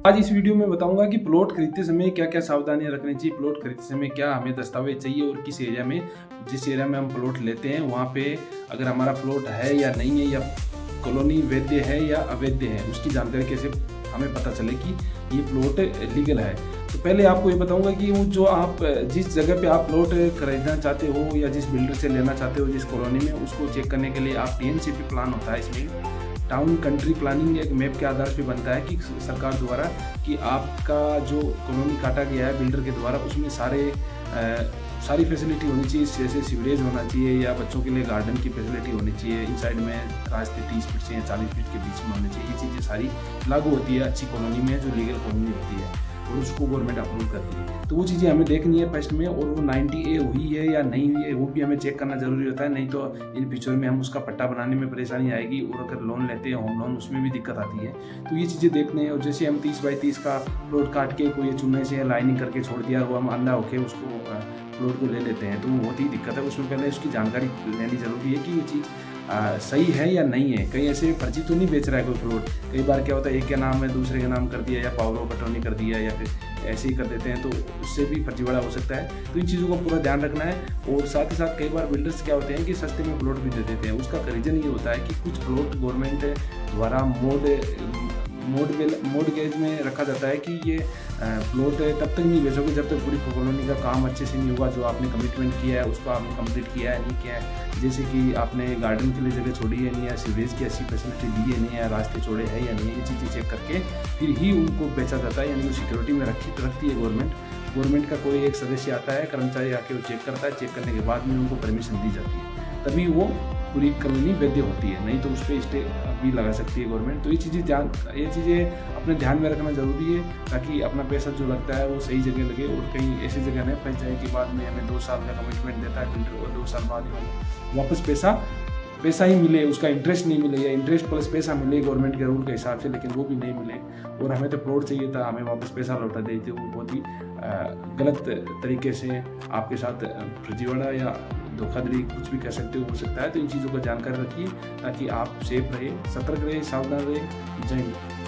आज इस वीडियो में बताऊंगा कि प्लॉट खरीदते समय क्या क्या सावधानियां रखनी चाहिए, प्लॉट खरीदते समय क्या हमें दस्तावेज चाहिए और किस एरिया में, जिस एरिया में हम प्लॉट लेते हैं वहाँ पे अगर हमारा प्लॉट है या नहीं है, या कॉलोनी वैध है या अवैध है, उसकी जानकारी कैसे हमें पता चले कि ये प्लॉट लीगल है। तो पहले आपको ये बताऊंगा कि वो जो आप जिस जगह पे आप प्लॉट खरीदना चाहते हो या जिस बिल्डर से लेना चाहते हो जिस कॉलोनी में, उसको चेक करने के लिए आप TNCP प्लान होता है, इसमें टाउन कंट्री प्लानिंग एक मैप के आधार पे बनता है कि सरकार द्वारा कि आपका जो कॉलोनी काटा गया है बिल्डर के द्वारा, उसमें सारी फैसिलिटी होनी चाहिए, जैसे सीवरेज होना चाहिए या बच्चों के लिए गार्डन की फैसिलिटी होनी चाहिए, इन साइड में रास्ते 30 फीट से या 40 फीट के बीच में होने चाहिए। ये चीज़ें सारी लागू होती है अच्छी कॉलोनी में, जो लीगल कॉलोनी होती है और उसको गवर्नमेंट अप्रूव करती है। तो वो चीज़ें हमें देखनी है फर्स्ट में, और वो 90A हुई है या नहीं हुई है वो भी हमें चेक करना जरूरी होता है, नहीं तो इन फ्यूचर में हम उसका पट्टा बनाने में परेशानी आएगी, और अगर लोन लेते हैं होम लोन, उसमें भी दिक्कत आती है। तो ये चीज़ें देखने हैं। और जैसे हम 30 बाई 30 का प्लॉट काट के कोई चुनने से लाइनिंग करके छोड़ दिया, वो हम अंधा होके उसको प्लॉट को ले लेते हैं, तो वो बहुत ही दिक्कत है। उसमें पहले उसकी जानकारी लेनी जरूरी है कि ये चीज़ सही है या नहीं है। कहीं ऐसे फर्जी तो नहीं बेच रहा है कोई प्लॉट। कई बार क्या होता है, एक के नाम है दूसरे के नाम कर दिया, या पावलो पटौनी कर दिया, या फिर ऐसे ही कर देते हैं, तो उससे भी फर्जीवाड़ा हो सकता है। तो इन चीज़ों का पूरा ध्यान रखना है। और साथ ही साथ कई बार बिल्डर्स क्या होते हैं कि सस्ते में प्लॉट भी दे देते हैं। उसका रीज़न ये होता है कि कुछ प्लॉट गवर्नमेंट द्वारा मोडगेज में रखा जाता है कि ये प्लॉट तब तक नहीं बेचोगे जब तक पूरी कॉलोनी का काम अच्छे से नहीं होगा, जो आपने कमिटमेंट किया है उसको आपने कंप्लीट किया है नहीं किया है। जैसे कि आपने गार्डन के लिए जगह छोड़ी है नहीं, या सीवरेज की अच्छी फैसिलिटी दी है नहीं, या रास्ते छोड़े हैं या नहीं, ये चीज़ें चेक करके फिर ही उनको बेचा जाता है। यानी वो सिक्योरिटी में रखती है गवर्नमेंट का कोई एक सदस्य आता है, कर्मचारी आके वो चेक करता है, चेक करने के बाद में उनको परमिशन दी जाती है, तभी वो पूरी कॉलोनी वैध होती है, नहीं तो उस पर स्टे भी लगा सकती है गवर्नमेंट। तो ये चीज़ें अपने ध्यान में रखना ज़रूरी है, ताकि अपना पैसा जो लगता है वो सही जगह लगे, और कहीं ऐसी जगह नहीं फंस जाए कि बाद में हमें 2 साल का कमिटमेंट देता है बिल्डर, और 2 साल बाद वापस पैसा ही मिले, उसका इंटरेस्ट नहीं मिले, या इंटरेस्ट प्लस पैसा मिले गवर्नमेंट के रूल के हिसाब से, लेकिन वो भी नहीं मिले, और हमें तो प्लॉट चाहिए था, हमें वापस पैसा लौटा देते, वो बहुत ही गलत तरीके से आपके साथ फर्जीवाड़ा या धोखाधड़ी कुछ भी कह सकते हो सकता है। तो इन चीज़ों का जानकारी रखिए ताकि आप सेफ रहे, सतर्क रहे, सावधान रहे। जय हिंद।